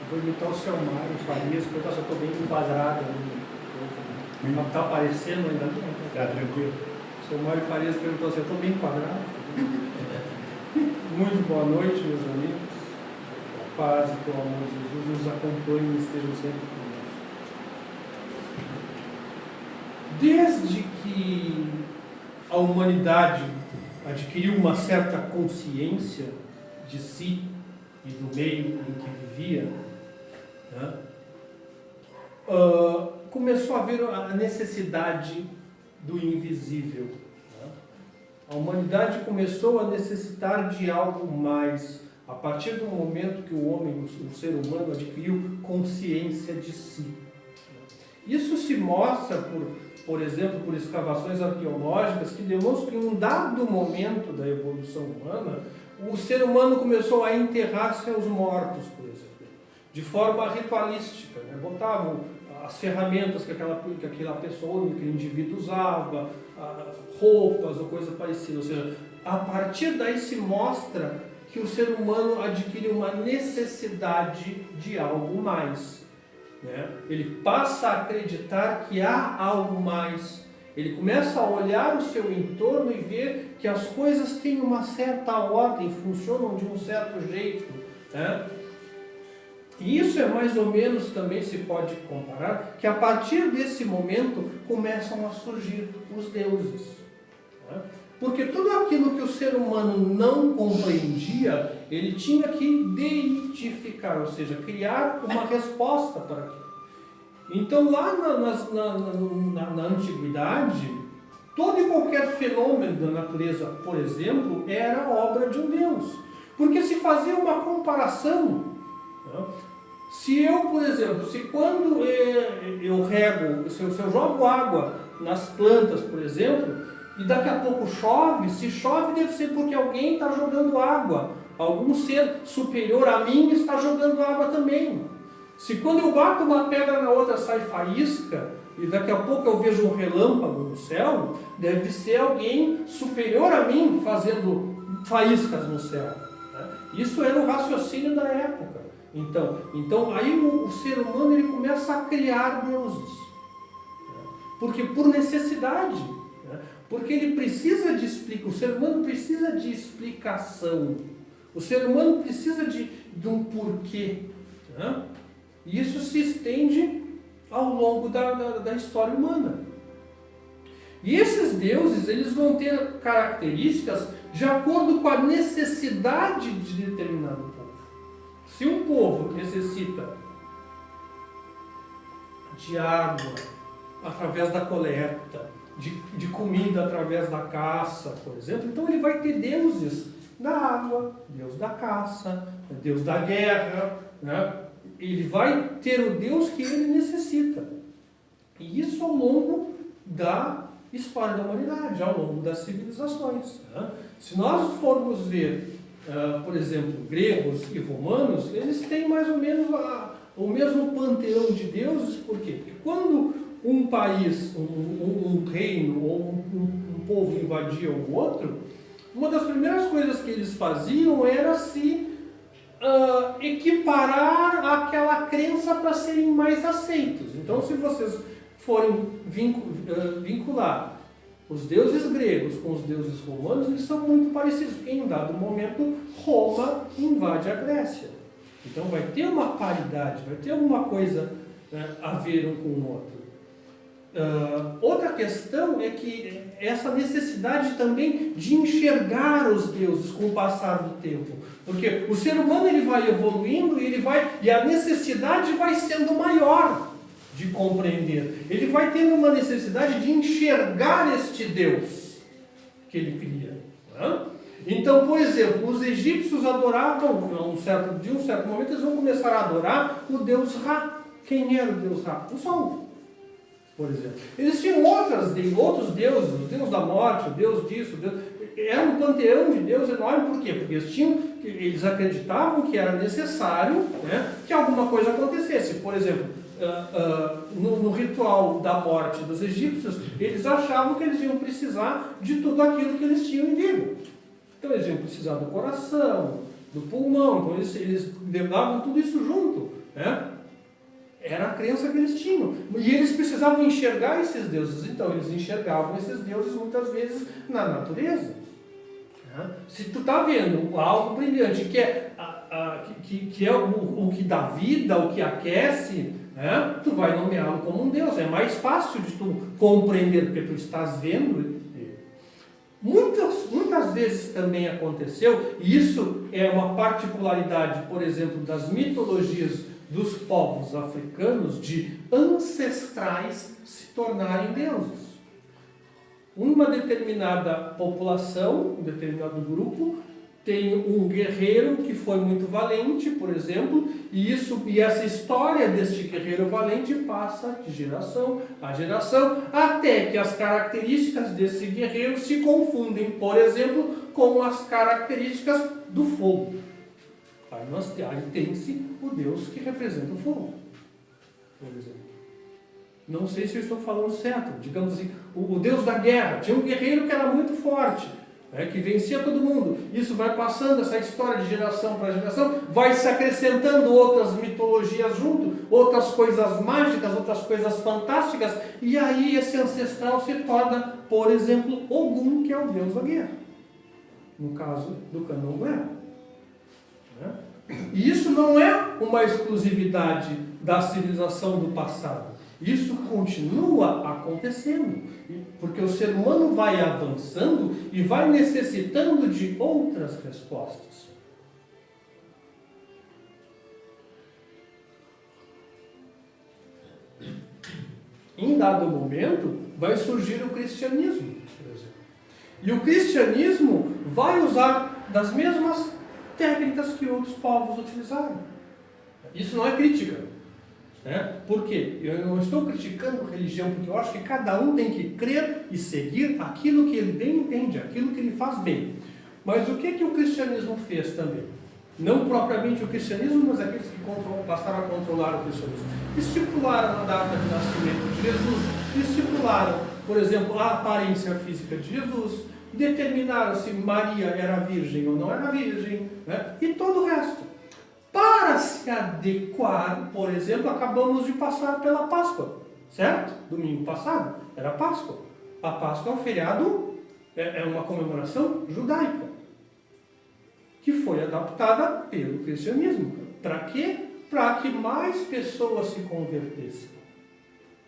Vou imitar o seu Mário Farias, porque eu estou bem enquadrado ali. Não está aparecendo ainda não. Tá tranquilo. O seu Mário Farias perguntou se eu estou bem enquadrado. Muito boa noite, meus amigos. A paz e o amor de Jesus nos acompanhem e estejam sempre conosco. Desde que a humanidade adquiriu uma certa consciência de si e do meio em que vivia, né, começou a haver a necessidade do invisível. Né? A humanidade começou a necessitar de algo mais, a partir do momento que o homem, o ser humano, adquiriu consciência de si. Isso se mostra, por exemplo, por escavações arqueológicas que demonstram que em um dado momento da evolução humana, o ser humano começou a enterrar seus mortos, por exemplo, de forma ritualística. Né? Botavam as ferramentas que aquela pessoa, aquele indivíduo usava, roupas ou coisa parecida. Ou seja, a partir daí se mostra que o ser humano adquire uma necessidade de algo mais. Né? Ele passa a acreditar que há algo mais. Ele começa a olhar o seu entorno e ver que as coisas têm uma certa ordem, funcionam de um certo jeito. Né? E isso é mais ou menos, também se pode comparar, que a partir desse momento começam a surgir os deuses. Né? Porque tudo aquilo que o ser humano não compreendia, ele tinha que deidificar, ou seja, criar uma resposta para aquilo. Então, lá na antiguidade, todo e qualquer fenômeno da natureza, por exemplo, era obra de um Deus. Porque se fazia uma comparação, né? Se eu, por exemplo, se quando eu rego, se eu jogo água nas plantas, por exemplo, e daqui a pouco chove, se chove deve ser porque alguém está jogando água. Algum ser superior a mim está jogando água também. Se quando eu bato uma pedra na outra sai faísca, e daqui a pouco eu vejo um relâmpago no céu, deve ser alguém superior a mim fazendo faíscas no céu. Né? Isso era o raciocínio da época. Então aí o ser humano ele começa a criar deuses. Né? Porque por necessidade. Né? Porque ele precisa de explicação. O ser humano precisa de explicação. O ser humano precisa de um porquê. Né? E isso se estende ao longo da história humana. E esses deuses, eles vão ter características de acordo com a necessidade de determinado povo. Se um povo necessita de água através da coleta, de comida através da caça, por exemplo, então ele vai ter deuses da água, Deus da caça, Deus da guerra, né? Ele vai ter o Deus que ele necessita. E isso ao longo da história da humanidade, ao longo das civilizações. Né? Se nós formos ver, por exemplo, gregos e romanos, eles têm mais ou menos o mesmo panteão de deuses. Por quê? Porque quando um país, um reino ou um povo invadia o outro, uma das primeiras coisas que eles faziam era se equiparar aquela crença para serem mais aceitos. Então, se vocês forem vincular os deuses gregos com os deuses romanos, eles são muito parecidos, porque em um dado momento Roma invade a Grécia. Então vai ter uma paridade, vai ter alguma coisa a ver um com o outro. Outra questão é que essa necessidade também de enxergar os deuses com o passar do tempo. Porque o ser humano ele vai evoluindo e a necessidade vai sendo maior de compreender. Ele vai tendo uma necessidade de enxergar este Deus que ele cria. Né? Então, por exemplo, os egípcios adoravam, de um certo momento, eles vão começar a adorar o Deus Ra. Quem era o Deus Ra? O Sol. Por exemplo. Eles tinham outros deuses, o Deus da morte, o Deus disso, o Deus... Era um panteão de Deus enorme. Por quê? Porque eles acreditavam que era necessário, né, que alguma coisa acontecesse. Por exemplo, no ritual da morte dos egípcios, eles achavam que eles iam precisar de tudo aquilo que eles tinham em vida. Então eles iam precisar do coração, do pulmão. Então eles levavam tudo isso junto, né? Era a crença que eles tinham. E eles precisavam enxergar esses deuses. Então eles enxergavam esses deuses muitas vezes na natureza. Se tu está vendo algo brilhante, que é, o que dá vida, o que aquece, né? Tu vai nomeá-lo como um Deus. É mais fácil de tu compreender, porque tu estás vendo. Muitas vezes também aconteceu, e isso é uma particularidade, por exemplo, das mitologias dos povos africanos, de ancestrais se tornarem deuses. Uma determinada população, um determinado grupo, tem um guerreiro que foi muito valente, por exemplo, e essa história deste guerreiro valente passa de geração a geração, até que as características desse guerreiro se confundem, por exemplo, com as características do fogo. Aí tem-se o Deus que representa o fogo, por exemplo. Não sei se eu estou falando certo. Digamos assim, o Deus da guerra. Tinha um guerreiro que era muito forte, que vencia todo mundo. Isso vai passando, essa história de geração para geração, vai se acrescentando outras mitologias junto, outras coisas mágicas, outras coisas fantásticas, e aí esse ancestral se torna, por exemplo, Ogum, que é o Deus da guerra. No caso do candomblé. E isso não é uma exclusividade da civilização do passado. Isso continua acontecendo, porque o ser humano vai avançando e vai necessitando de outras respostas. Em dado momento, vai surgir o cristianismo, por exemplo. E o cristianismo vai usar das mesmas técnicas que outros povos utilizaram. Isso não é crítica. Por quê? Eu não estou criticando religião, porque eu acho que cada um tem que crer e seguir aquilo que ele bem entende, aquilo que ele faz bem. Mas o que o cristianismo fez também? Não propriamente o cristianismo, mas aqueles que passaram a controlar o cristianismo. Estipularam a data de nascimento de Jesus, estipularam, por exemplo, a aparência física de Jesus, determinaram se Maria era virgem ou não era virgem, e todo o resto. Para se adequar, por exemplo, acabamos de passar pela Páscoa, certo? Domingo passado era Páscoa. A Páscoa é um feriado, é uma comemoração judaica, que foi adaptada pelo cristianismo. Para quê? Para que mais pessoas se convertessem.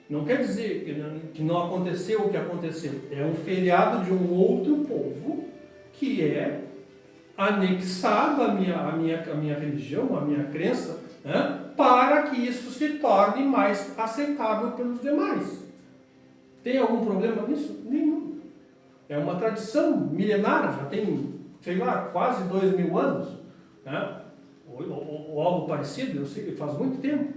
Não quer dizer que não aconteceu o que aconteceu. É um feriado de um outro povo que é anexado à minha religião, à minha crença, para que isso se torne mais aceitável pelos demais. Tem algum problema nisso? Nenhum. É uma tradição milenar, já tem, sei lá, quase 2000 anos, ou algo parecido, eu sei que faz muito tempo.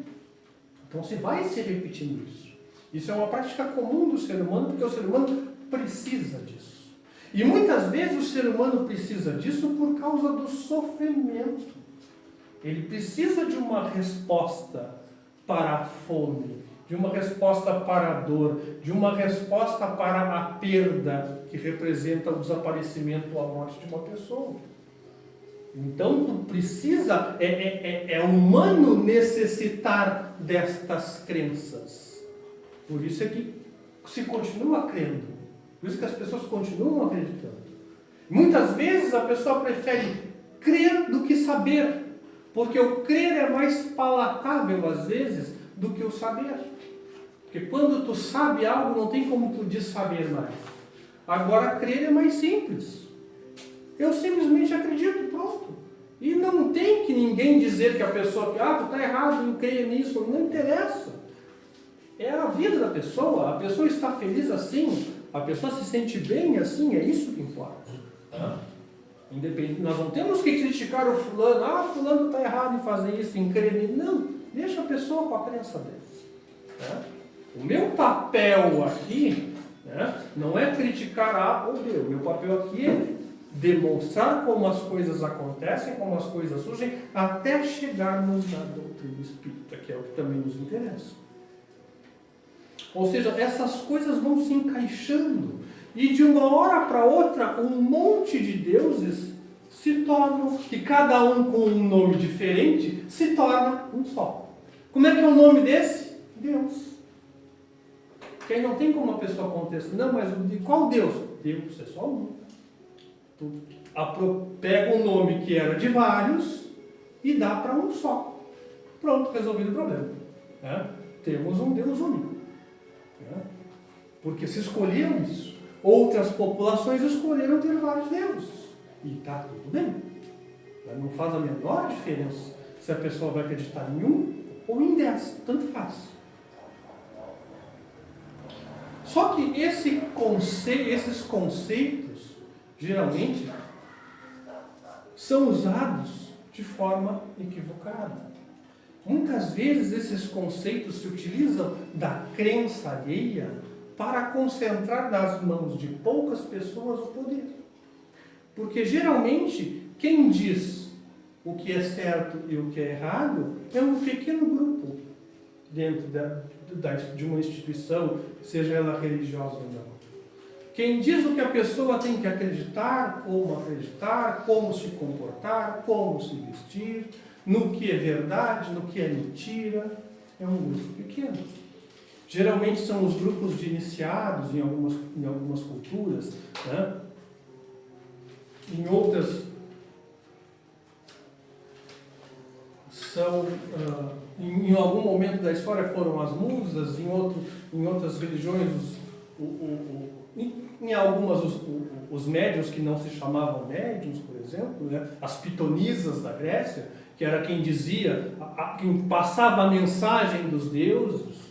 Então você vai se repetindo isso. Isso é uma prática comum do ser humano, porque o ser humano precisa disso. E muitas vezes o ser humano precisa disso por causa do sofrimento. Ele precisa de uma resposta para a fome, de uma resposta para a dor, de uma resposta para a perda que representa o desaparecimento ou a morte de uma pessoa. Então tu precisa, é humano necessitar destas crenças. Por isso é que se continua crendo. Por isso que as pessoas continuam acreditando. Muitas vezes a pessoa prefere crer do que saber, porque o crer é mais palatável às vezes do que o saber. Porque quando tu sabe algo, não tem como tu saber mais. Agora crer é mais simples. Eu simplesmente acredito, pronto. E não tem que ninguém dizer que a pessoa, tu está errado em crer nisso, não interessa. É a vida da pessoa, a pessoa está feliz assim, a pessoa se sente bem assim, é isso que importa. Independente, nós não temos que criticar o fulano, fulano está errado em fazer isso, em crer nisso. Não, deixa a pessoa com a crença dele. O meu papel aqui, não é criticar A ou B, o meu papel aqui é demonstrar como as coisas acontecem, como as coisas surgem, até chegarmos na doutrina espírita, que é o que também nos interessa. Ou seja, essas coisas vão se encaixando. E de uma hora para outra, um monte de deuses se tornam, que cada um com um nome diferente, se torna um só. Como é que é o nome desse? Deus. Que aí não tem como a pessoa contestar, não, mas de qual Deus? Deus é só um. Tu pega um nome que era de vários e dá para um só. Pronto, resolvido o problema. Temos um Deus único. Porque se escolheram isso. Outras populações escolheram ter vários deuses. E está tudo bem. Não faz a menor diferença se a pessoa vai acreditar em um ou em 10. Tanto faz. Só que esses conceitos, geralmente, são usados de forma equivocada. Muitas vezes esses conceitos se utilizam da crença alheia para concentrar nas mãos de poucas pessoas o poder. Porque geralmente quem diz o que é certo e o que é errado é um pequeno grupo dentro de uma instituição, seja ela religiosa ou não. Quem diz o que a pessoa tem que acreditar, como se comportar, como se vestir, no que é verdade, no que é mentira, é um grupo pequeno. Geralmente são os grupos de iniciados em algumas culturas, né? Em outras são, em algum momento da história foram as musas, em outras religiões, em algumas os médiuns que não se chamavam médiuns, por exemplo, né? As pitonisas da Grécia, que era quem dizia, quem passava a mensagem dos deuses.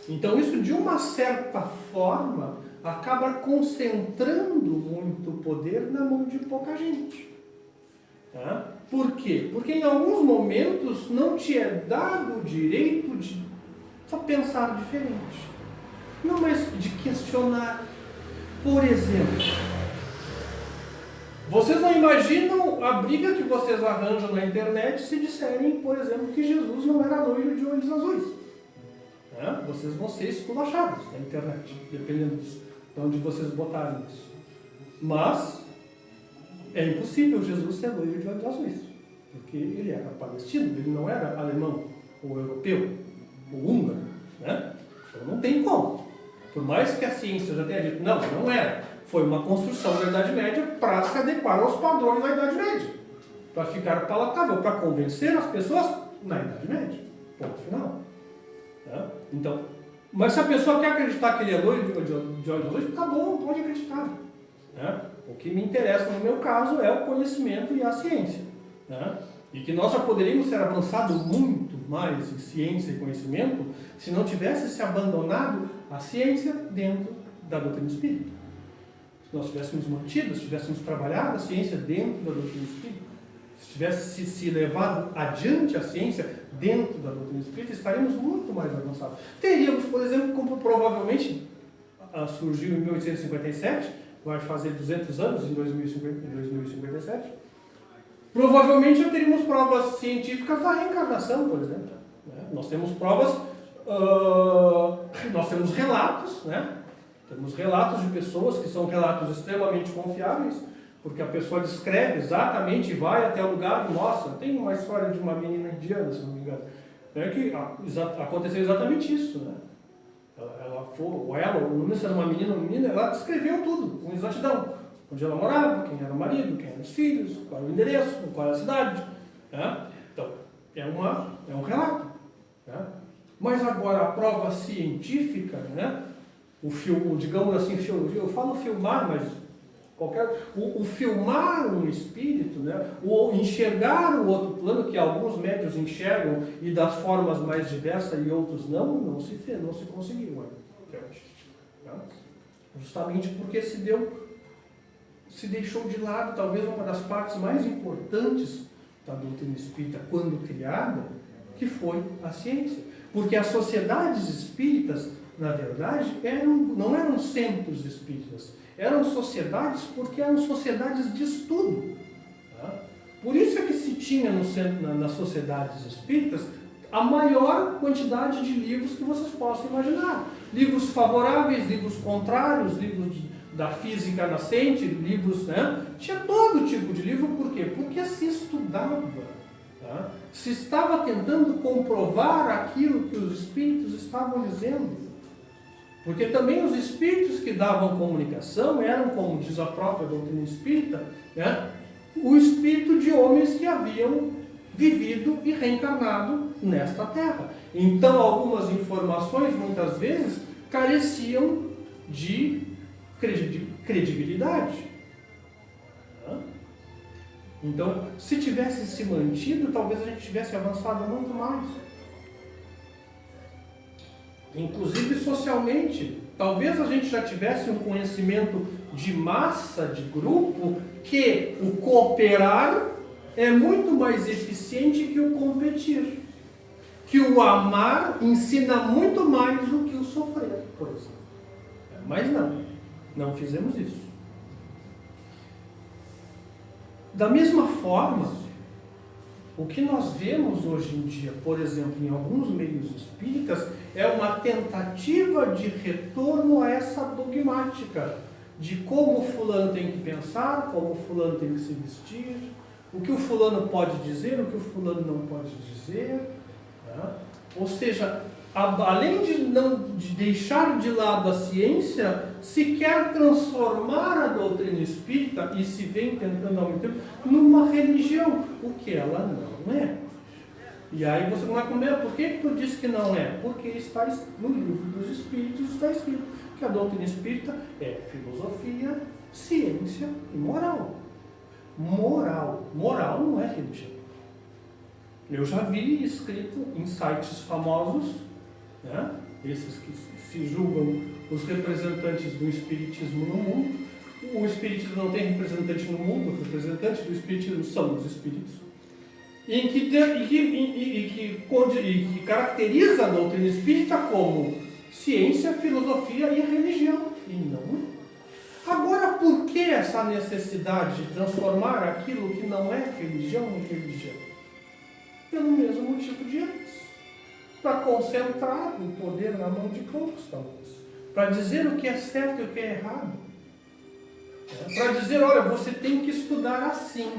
Então isso, de uma certa forma, acaba concentrando muito poder na mão de pouca gente. Tá? Por quê? Porque em alguns momentos não te é dado o direito de só pensar diferente. Não, mas de questionar. Por exemplo, vocês não imaginam a briga que vocês arranjam na internet se disserem, por exemplo, que Jesus não era loiro de olhos azuis. Vocês vão ser esculachados na internet, dependendo de onde vocês botarem isso. Mas é impossível Jesus ser loiro de olhos azuis, porque ele era palestino, ele não era alemão, ou europeu, ou húngaro. Né? Então não tem como. Por mais que a ciência já tenha dito, não era. Foi uma construção da Idade Média para se adequar aos padrões da Idade Média. Para ficar palatável, para convencer as pessoas na Idade Média. Ponto final. Então, mas se a pessoa quer acreditar que ele é loiro de olhos azuis, tá bom, pode acreditar. O que me interessa no meu caso é o conhecimento e a ciência. E que nós já poderíamos ter avançado muito mais em ciência e conhecimento se não tivesse se abandonado a ciência dentro da doutrina espírita. Se nós tivéssemos mantido, se tivéssemos trabalhado a ciência dentro da doutrina espírita, se tivesse se levado adiante a ciência dentro da doutrina espírita, estaríamos muito mais avançados. Teríamos, por exemplo, como provavelmente surgiu em 1857, vai fazer 200 anos em 2057, provavelmente já teríamos provas científicas da reencarnação, por exemplo. Nós temos provas, nós temos relatos, né? Temos relatos de pessoas que são relatos extremamente confiáveis, porque a pessoa descreve exatamente, vai até o lugar e mostra. Tem uma história de uma menina indiana, se não me engano, que aconteceu exatamente isso, né? Não sei se era uma menina ou um menino, ela descreveu tudo, com exatidão. Onde ela morava, quem era o marido, quem eram os filhos, qual era o endereço, qual era a cidade. Então, é um relato. Mas agora a prova científica, digamos assim, eu falo filmar, mas o filmar um espírito, o enxergar o outro plano, que alguns médios enxergam e das formas mais diversas e outros não se conseguiu até hoje. Justamente porque se deixou de lado talvez uma das partes mais importantes da doutrina espírita quando criada, que foi a ciência. Porque as sociedades espíritas, na verdade, não eram centros espíritas, eram sociedades porque eram sociedades de estudo. Por isso é que se tinha nas sociedades espíritas a maior quantidade de livros que vocês possam imaginar. Livros favoráveis, livros contrários, livros da física nascente, livros, né? Tinha todo tipo de livro, por quê? Porque se estudava, tá? Se estava tentando comprovar aquilo que os espíritos estavam dizendo. Porque também os espíritos que davam comunicação eram, como diz a própria doutrina espírita, né? O espírito de homens que haviam vivido e reencarnado nesta terra. Então, algumas informações, muitas vezes, careciam de credibilidade. Então, se tivesse se mantido, talvez a gente tivesse avançado muito mais. Inclusive socialmente, talvez a gente já tivesse um conhecimento de massa, de grupo, que o cooperar é muito mais eficiente que o competir. Que o amar ensina muito mais do que o sofrer, por exemplo. Mas não fizemos isso. Da mesma forma, o que nós vemos hoje em dia, por exemplo, em alguns meios espíritas, é uma tentativa de retorno a essa dogmática de como o fulano tem que pensar, como o fulano tem que se vestir, o que o fulano pode dizer, o que o fulano não pode dizer. Né? Ou seja, além de deixar de lado a ciência, se quer transformar a doutrina espírita, e se vem tentando ao mesmo tempo, numa religião, o que ela não é. E aí você vai comer, por que tu diz que não é? Porque está no livro dos Espíritos está escrito que a doutrina espírita é filosofia, ciência e moral. Moral não é religião. Eu já vi escrito em sites famosos, né? Esses que se julgam os representantes do espiritismo no mundo. O espiritismo não tem representante no mundo, o representante do espiritismo são os espíritos. E que caracteriza a doutrina espírita como ciência, filosofia e religião. E não é. Agora, por que essa necessidade de transformar aquilo que não é religião em religião? Pelo mesmo motivo de antes. Para concentrar o poder na mão de poucos, talvez. Para dizer o que é certo e o que é errado. Para dizer, olha, você tem que estudar assim.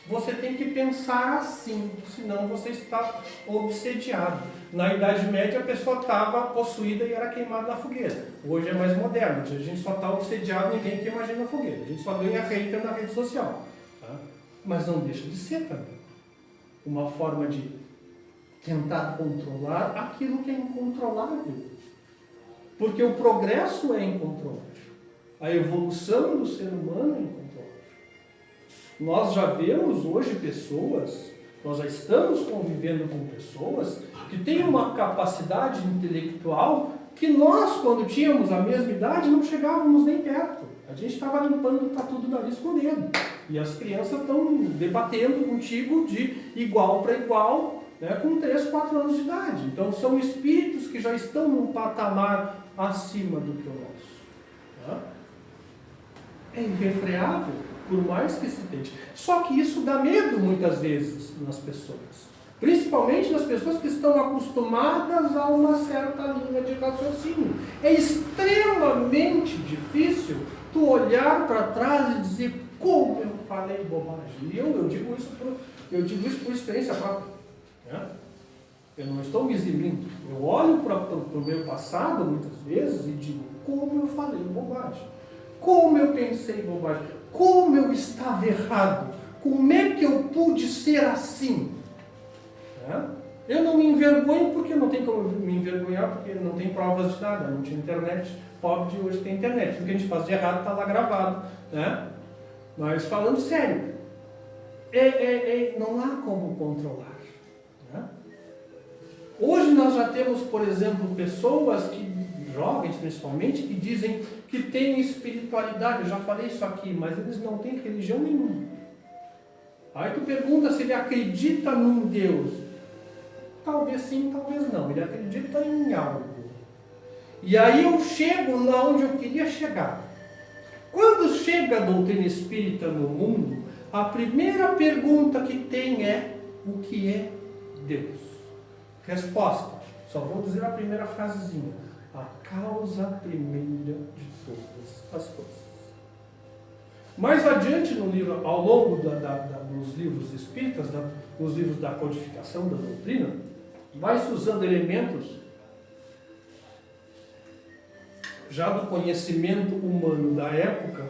Você tem que pensar assim, senão você está obsediado. Na Idade Média a pessoa estava possuída e era queimada na fogueira. Hoje é mais moderno, a gente só está obsediado, ninguém queima a gente na fogueira. A gente só ganha hater na rede social. Tá? Mas não deixa de ser também uma forma de tentar controlar aquilo que é incontrolável. Porque o progresso é incontrolável. A evolução do ser humano é incontrolável. Nós já vemos hoje pessoas, nós já estamos convivendo com pessoas que têm uma capacidade intelectual que nós, quando tínhamos a mesma idade, não chegávamos nem perto. A gente estava limpando o tatu do nariz com o dedo. E as crianças estão debatendo contigo de igual para igual, né, com 3, 4 anos de idade. Então são espíritos que já estão num patamar acima do que o nosso. Tá? É irrefreável. Por mais que se tente. Só que isso dá medo muitas vezes nas pessoas. Principalmente nas pessoas que estão acostumadas a uma certa linha de raciocínio. É extremamente difícil tu olhar para trás e dizer como eu falei bobagem. E eu digo isso por experiência própria. Né? Eu não estou me eximindo. Eu olho para o meu passado muitas vezes e digo como eu falei bobagem. Como eu pensei bobagem. Como eu estava errado? Como é que eu pude ser assim? Eu não me envergonho porque não tem como me envergonhar, porque não tem provas de nada, não tinha internet. Pobre de hoje tem internet. Tudo que a gente faz de errado está lá gravado. Né? Mas falando sério, não há como controlar. Né? Hoje nós já temos, por exemplo, pessoas que, jovens principalmente, que dizem que têm espiritualidade. Eu já falei isso aqui, mas eles não têm religião nenhuma. Aí tu pergunta se ele acredita num Deus. Talvez sim, talvez não. Ele acredita em algo. E aí eu chego lá onde eu queria chegar. Quando chega a doutrina espírita no mundo, a primeira pergunta que tem é: o que é Deus? Resposta. Só vou dizer a primeira frasezinha. A causa primeira de todas as coisas. Mais adiante no livro, ao longo dos livros espíritas, nos livros da codificação da doutrina, vai-se usando elementos já do conhecimento humano da época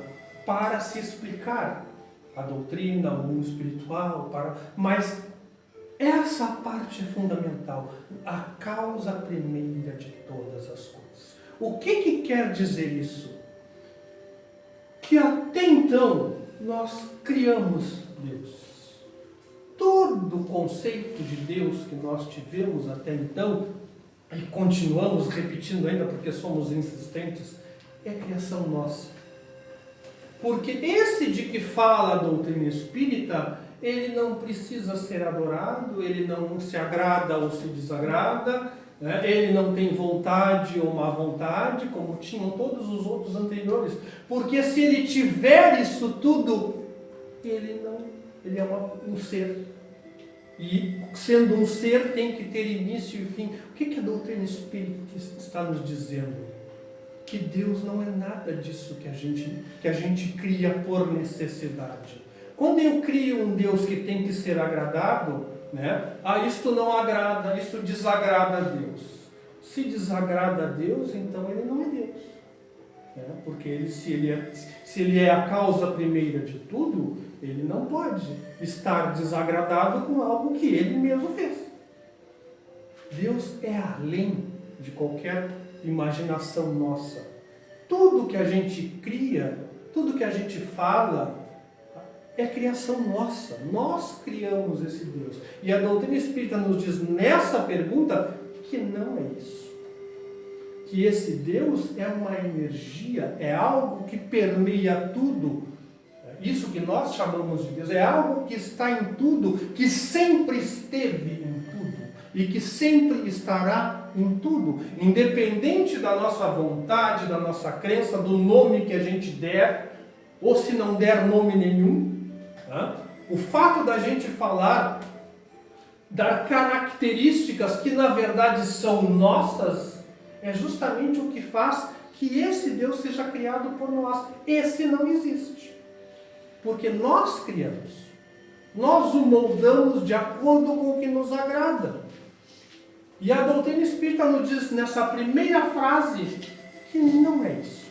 para se explicar a doutrina, o mundo espiritual, mas essa parte é fundamental, a causa primeira de todas as coisas. O que quer dizer isso? Que até então nós criamos Deus. Todo o conceito de Deus que nós tivemos até então, e continuamos repetindo ainda porque somos insistentes, é criação nossa. Porque esse de que fala a doutrina espírita, ele não precisa ser adorado, ele não se agrada ou se desagrada, né? Ele não tem vontade ou má vontade, como tinham todos os outros anteriores. Porque se ele tiver isso tudo, ele é um ser. E sendo um ser, tem que ter início e fim. O que a doutrina espírita está nos dizendo? Que Deus não é nada disso que a gente cria por necessidade. Quando eu crio um Deus que tem que ser agradado, né? Isto não agrada, isto desagrada a Deus. Se desagrada a Deus, então ele não é Deus. Porque se ele é a causa primeira de tudo, ele não pode estar desagradado com algo que ele mesmo fez. Deus é além de qualquer imaginação nossa. Tudo que a gente cria, tudo que a gente fala, é criação nossa. Nós criamos esse Deus. E a doutrina espírita nos diz nessa pergunta que não é isso. Que esse Deus é uma energia, é algo que permeia tudo. Isso que nós chamamos de Deus é algo que está em tudo, que sempre esteve em tudo e que sempre estará em tudo, independente da nossa vontade, da nossa crença, do nome que a gente der, ou se não der nome nenhum. O fato da gente falar, dar características que na verdade são nossas, é justamente o que faz que esse Deus seja criado por nós. Esse não existe. Porque nós criamos. Nós o moldamos de acordo com o que nos agrada. E a doutrina espírita nos diz nessa primeira frase que não é isso.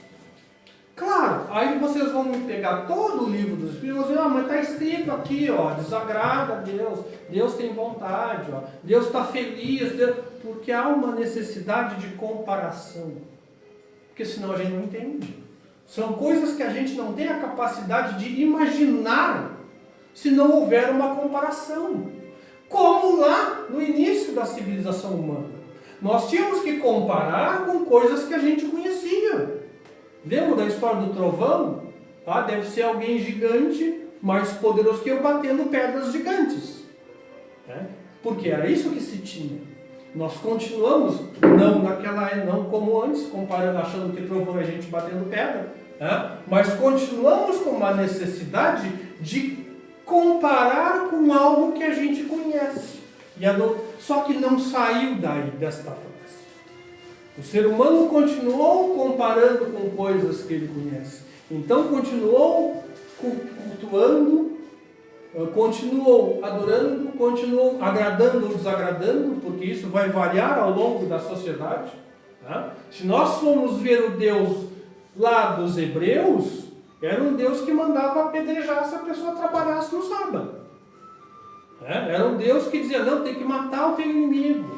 Claro, aí vocês vão me pegar todo o livro dos Espíritos e vão dizer, mas está escrito aqui, desagrada a Deus, Deus tem vontade, Deus está feliz, porque há uma necessidade de comparação. Porque senão a gente não entende. São coisas que a gente não tem a capacidade de imaginar se não houver uma comparação. Como lá no início da civilização humana. Nós tínhamos que comparar com coisas que a gente conhecia. Lembra da história do trovão? Deve ser alguém gigante, mais poderoso que eu, batendo pedras gigantes. Porque era isso que se tinha. Nós continuamos, não como antes, comparando, achando que trovão é gente batendo pedra, mas continuamos com uma necessidade de comparar com algo que a gente conhece. Só que não saiu desta frase. O ser humano continuou comparando com coisas que ele conhece. Então continuou cultuando, continuou adorando, continuou agradando ou desagradando, porque isso vai variar ao longo da sociedade. Se nós formos ver o Deus lá dos hebreus, era um Deus que mandava apedrejar se a pessoa trabalhasse no sábado. Era um Deus que dizia, não, tem que matar o teu inimigo.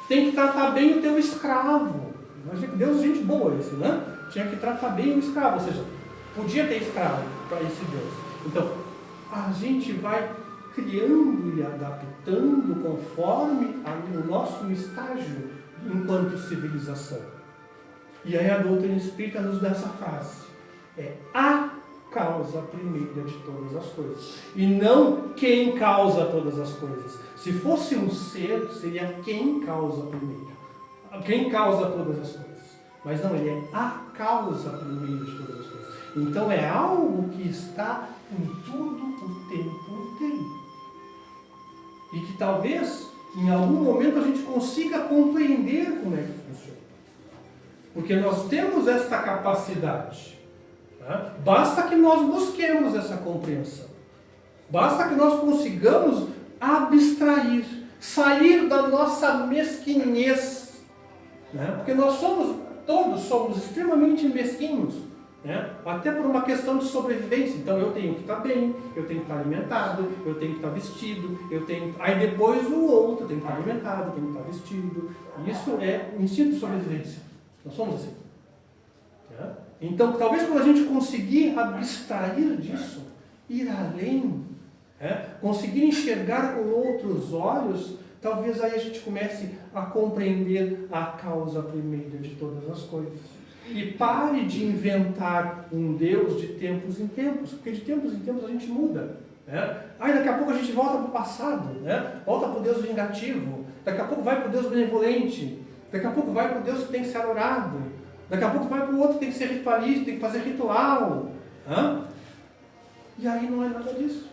Tem que tratar bem o teu escravo. Imagina que Deus é gente boa esse, né? Tinha que tratar bem o escravo, ou seja, podia ter escravo para esse Deus. Então, a gente vai criando e adaptando conforme o nosso estágio enquanto civilização. E aí a doutrina espírita nos dá essa frase. É a causa primeira de todas as coisas. E não quem causa todas as coisas. Se fosse um ser, seria quem causa primeiro. Quem causa todas as coisas. Mas não, ele é a causa primeira de todas as coisas. Então é algo que está em tudo o tempo inteiro. E que talvez, em algum momento, a gente consiga compreender como é que funciona. Porque nós temos esta capacidade. Né? Basta que nós busquemos essa compreensão. Basta que nós consigamos abstrair, sair da nossa mesquinhez. Né? Porque todos somos extremamente mesquinhos. Né? Até por uma questão de sobrevivência. Então eu tenho que estar bem, eu tenho que estar alimentado, eu tenho que estar vestido, aí depois o outro tem que estar alimentado, tem que estar vestido. Isso é um instinto de sobrevivência. Nós somos assim. Né? Então talvez quando a gente conseguir abstrair disso, ir além, conseguir enxergar com outros olhos, talvez aí a gente comece a compreender a causa primeira de todas as coisas. E pare de inventar um Deus de tempos em tempos, porque de tempos em tempos a gente muda. Né? Aí daqui a pouco a gente volta para o passado, né? Volta para o Deus vingativo, daqui a pouco vai para o Deus benevolente, daqui a pouco vai para o Deus que tem que ser adorado, daqui a pouco vai para o outro que tem que ser ritualista, tem que fazer ritual. Né? E aí não é nada disso.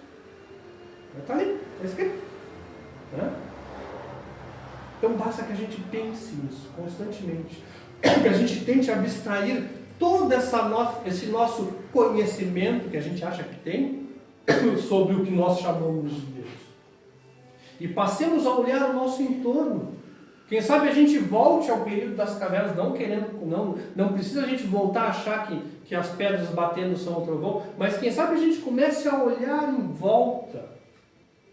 Está ali, está escrito. Né? Então basta que a gente pense nisso constantemente. Que a gente tente abstrair todo esse nosso conhecimento que a gente acha que tem sobre o que nós chamamos de Deus. E passemos a olhar o nosso entorno. Quem sabe a gente volte ao período das cavernas, não precisa a gente voltar a achar que as pedras batendo são o trovão, mas quem sabe a gente comece a olhar em volta,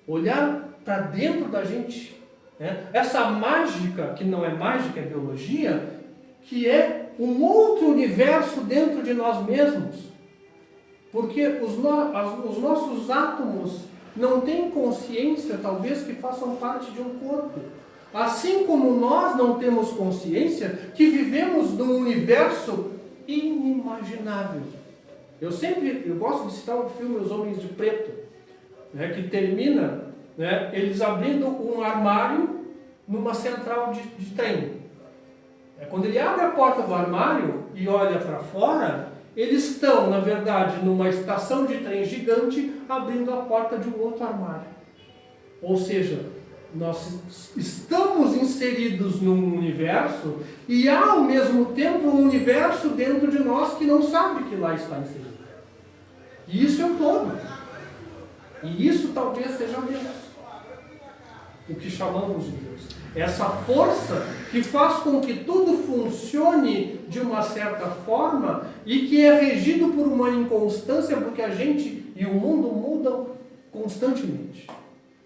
olhar para dentro da gente. Né? Essa mágica, que não é mágica, é biologia, que é um outro universo dentro de nós mesmos. Porque os nossos átomos não têm consciência, talvez, que façam parte de um corpo. Assim como nós não temos consciência que vivemos num universo inimaginável. Eu gosto de citar o filme Os Homens de Preto, né, que termina, né, eles abrindo um armário numa central de trem. Quando ele abre a porta do armário e olha para fora, eles estão, na verdade, numa estação de trem gigante, abrindo a porta de um outro armário. Ou seja, nós estamos inseridos num universo e há, ao mesmo tempo, um universo dentro de nós que não sabe que lá está inserido. E isso é o todo. E isso talvez seja Deus. O que chamamos de Deus. Essa força que faz com que tudo funcione de uma certa forma e que é regido por uma inconstância, porque a gente e o mundo mudam constantemente.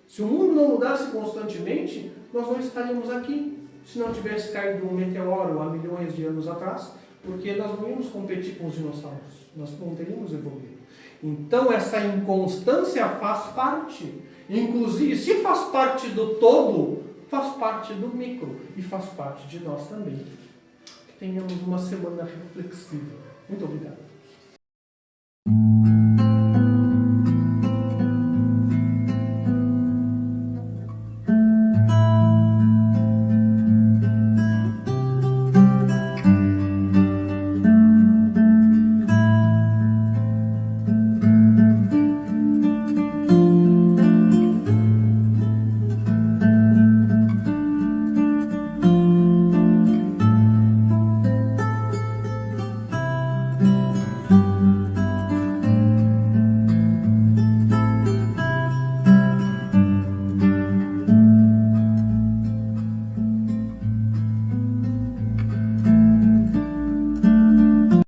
Se o mundo não mudasse constantemente, nós não estaríamos aqui. Se não tivesse caído um meteoro há milhões de anos atrás, porque nós não íamos competir com os dinossauros, nós não teríamos evoluído. Então essa inconstância faz parte, inclusive, se faz parte do todo, faz parte do micro e faz parte de nós também. Que tenhamos uma semana reflexiva. Muito obrigado.